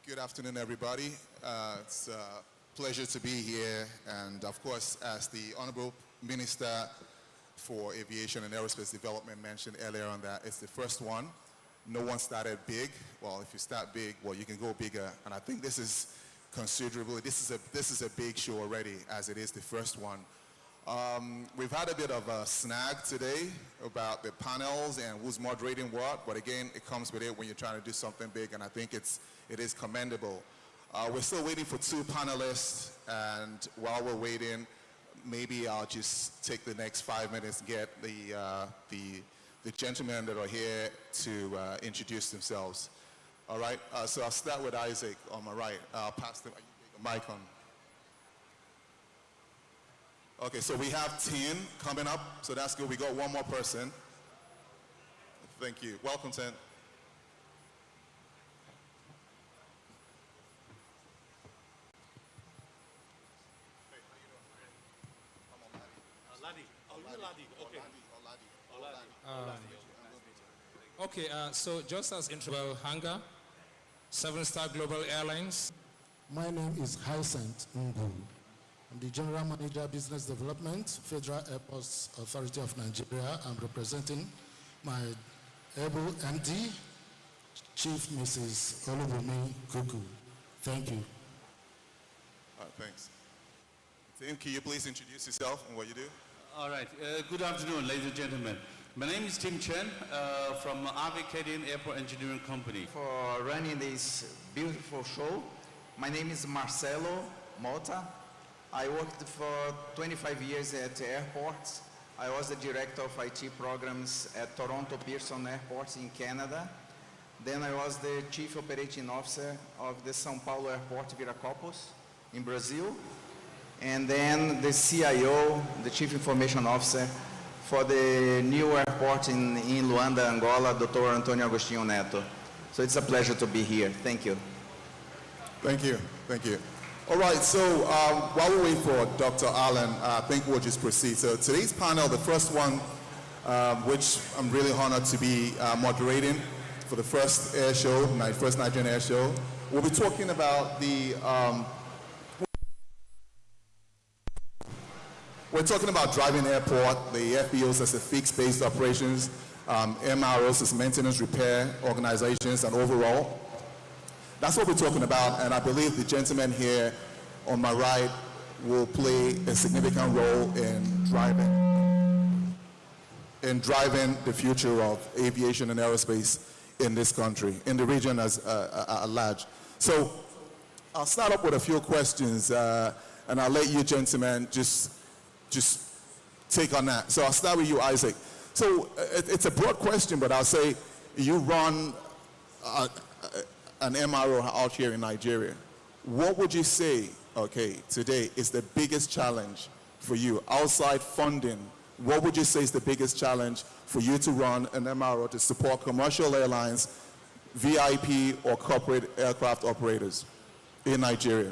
Good afternoon, everybody. It's a pleasure to be here. And of course, as the Honorable Minister for Aviation and Aerospace Development mentioned earlier on, that it's the first one. No one started big. Well, if you start big, well, you can go bigger. And I think this is considerably, this is a big show already, as it is the first one. We've had a bit of a snag today about the panels and who's moderating what, but again, it comes with it when you're trying to do something big, and I think it is commendable. We're still waiting for two panelists, and while we're waiting, maybe I'll just take the next 5 minutes to get the gentlemen that are here to introduce themselves. All right, so I'll start with Isaac on my right. I'll pass the mic on. Okay, so we have 10 coming up, so that's good. We got one more person. Thank you. Welcome, 10. Okay, so just as intro, Hanga, 7-Star Global Airlines. My name is Hyacinth Ngu. I'm the General Manager, Business Development, Federal Airports Authority of Nigeria. I'm representing my able MD, Chief Mrs. Olubunmi Kuku. Thank you. All right, thanks. Tim, can you please introduce yourself and what you do? All right. Good afternoon, ladies and gentlemen. My name is Tim Chen from Avicadian Airport Engineering Company. For running this beautiful show, my name is Marcelo Mota. I worked for 25 years at airports. I was the director of IT programs at Toronto Pearson Airport in Canada. Then I was the chief operating officer of the São Paulo Airport Viracopos in Brazil. And then the CIO, the chief information officer for the new airport in Luanda, Angola, Dr. Antonio Agostinho Neto. So it's a pleasure to be here. Thank you. Thank you. Thank you. All right, so while we wait for Dr. Allen, I think we'll just proceed. So today's panel, the first one, which I'm really honored to be moderating for the first air show, my first Nigerian air show, we'll be talking about the, we're talking about driving airport, the FBOs as a fixed-based operations, MROs as maintenance repair organizations, and overall. That's what we're talking about, and I believe the gentleman here on my right will play a significant role in driving the future of aviation and aerospace in this country, in the region as large. So I'll start up with a few questions, and I'll let you gentlemen just take on that. So I'll start with you, Isaac. So it's a broad question, but I'll say you run an MRO out here in Nigeria. What would you say, okay, today is the biggest challenge for you outside funding? What would you say is the biggest challenge for you to run an MRO to support commercial airlines, VIP or corporate aircraft operators in Nigeria?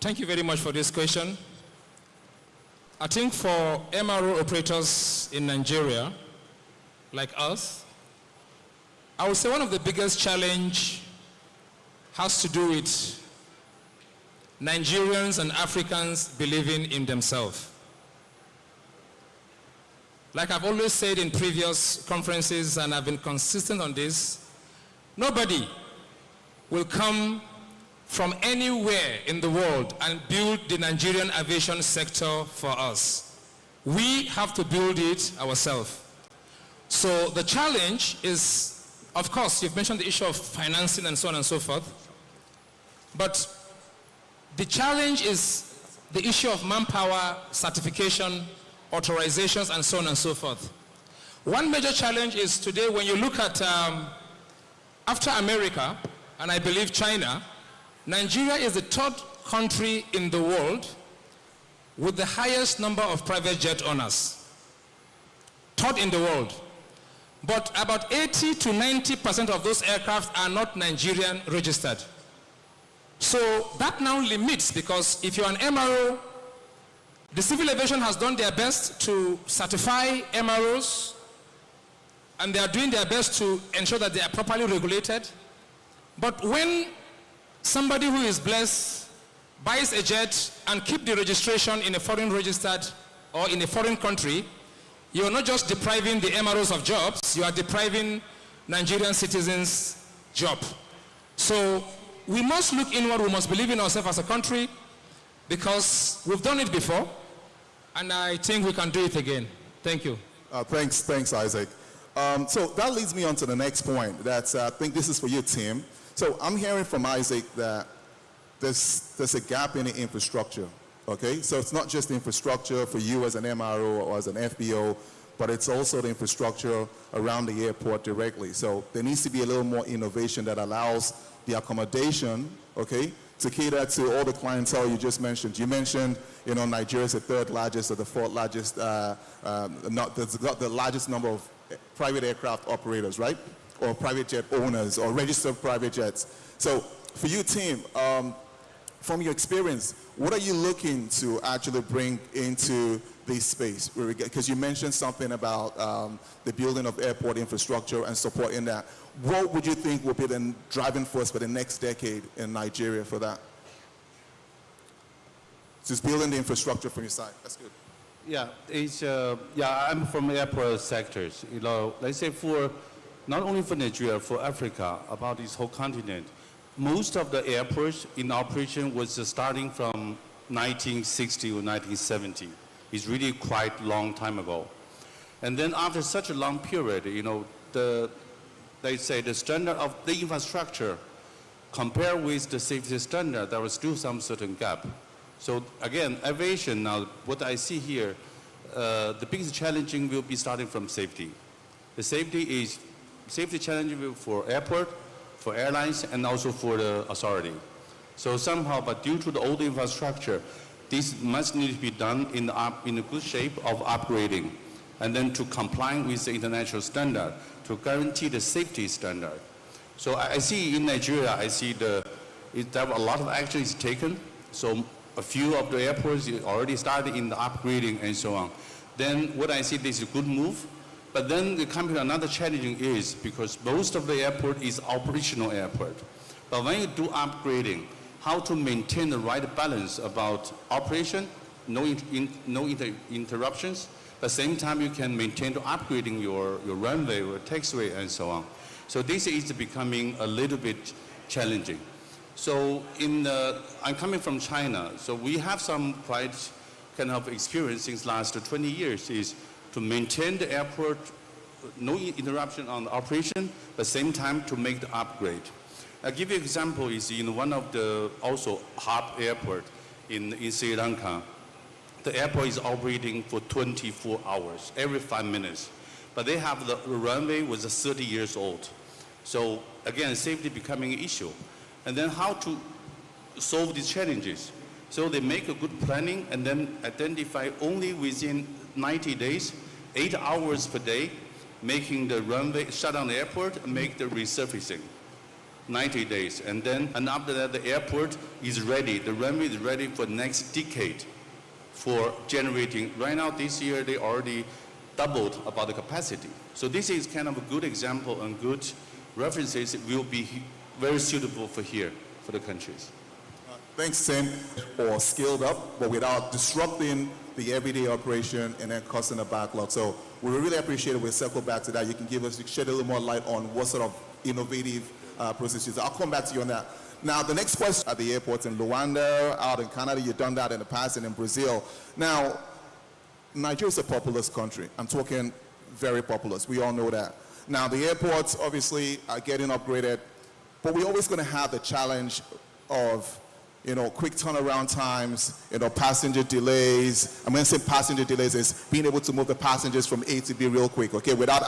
Thank you very much for this question. I think for MRO operators in Nigeria, like us, I would say one of the biggest challenge has to do with Nigerians and Africans believing in themselves. Like I've always said in previous conferences, and I've been consistent on this, nobody will come from anywhere in the world and build the Nigerian aviation sector for us. We have to build it ourselves. So the challenge is, of course, you've mentioned the issue of financing and so on and so forth, but the challenge is the issue of manpower, certification, authorizations, and so on and so forth. One major challenge is today when you look at, after America, and I believe China, Nigeria is the third country in the world with the highest number of private jet owners. Third in the world. But about 80 to 90% of those aircraft are not Nigerian registered. So that now limits, because if you're an MRO, the civil aviation has done their best to certify MROs, and they are doing their best to ensure that they are properly regulated. But when somebody who is blessed buys a jet and keep the registration in a foreign registered or in a foreign country, you are not just depriving the MROs of jobs, you are depriving Nigerian citizens job. So we must look inward, we must believe in ourselves as a country, because we've done it before, and I think we can do it again. Thank you. Thanks, Isaac. So that leads me on to the next point. That's, I think this is for you, Tim. So I'm hearing from Isaac that there's a gap in the infrastructure, okay? So it's not just infrastructure for you as an MRO or as an FBO, but it's also the infrastructure around the airport directly. So there needs to be a little more innovation that allows the accommodation, okay, to cater to all the clientele you just mentioned. You mentioned, you know, Nigeria is the third largest or the fourth largest, got the largest number of private aircraft operators, right? Or private jet owners or registered private jets. So for you, Tim, from your experience, what are you looking to actually bring into this space? Because you mentioned something about the building of airport infrastructure and supporting that. What would you think will be the driving force for the next decade in Nigeria for that? Just building the infrastructure from your side. That's good. Yeah, I'm from airport sectors. You know, let's say for not only for Nigeria, for Africa, about this whole continent, most of the airports in operation was starting from 1960 or 1970. It's really quite a long time ago. And then after such a long period, you know, they say the standard of the infrastructure compared with the safety standard, there was still some certain gap. So again, aviation now, what I see here, the biggest challenging will be starting from safety. The safety challenging for airport, for airlines, and also for the authority. So somehow, but due to the old infrastructure, this must need to be done in a good shape of upgrading, and then to comply with the international standard, to guarantee the safety standard. So I see in Nigeria, I see there are a lot of action is taken. So a few of the airports already started in the upgrading and so on. Then what I see, this is a good move. But then the coming another challenging is because most of the airport is operational airport. But when you do upgrading, how to maintain the right balance about operation, no interruptions, but at the same time you can maintain the upgrading your runway or taxiway and so on. So this is becoming a little bit challenging. So I'm coming from China, so we have some quite kind of experience since last 20 years is to maintain the airport, no interruption on the operation, but at the same time to make the upgrade. I'll give you an example is in one of the also hub airport in Sri Lanka. The airport is operating for 24 hours, every 5 minutes. But they have the runway was 30 years old. So again, safety becoming an issue. And then how to solve these challenges? So they make a good planning and then identify only within 90 days, 8 hours per day, making the runway, shut down the airport and make the resurfacing. 90 days. And after that, the airport is ready. The runway is ready for next decade for generating. Right now, this year, they already doubled about the capacity. So this is kind of a good example and good references will be very suitable for here, for the countries. Thanks, Tim. Or scaled up, but without disrupting the everyday operation and then causing a backlog. So we really appreciate it. We'll circle back to that. You can shed a little more light on what sort of innovative processes. I'll come back to you on that. Now, the next question at the airports in Luanda, out in Canada, you've done that in the past, and in Brazil. Now, Nigeria is a populous country. I'm talking very populous. We all know that. Now, the airports obviously are getting upgraded, but we're always going to have the challenge of, you know, quick turnaround times, you know, passenger delays. I'm going to say passenger delays is being able to move the passengers from A to B real quick, okay, without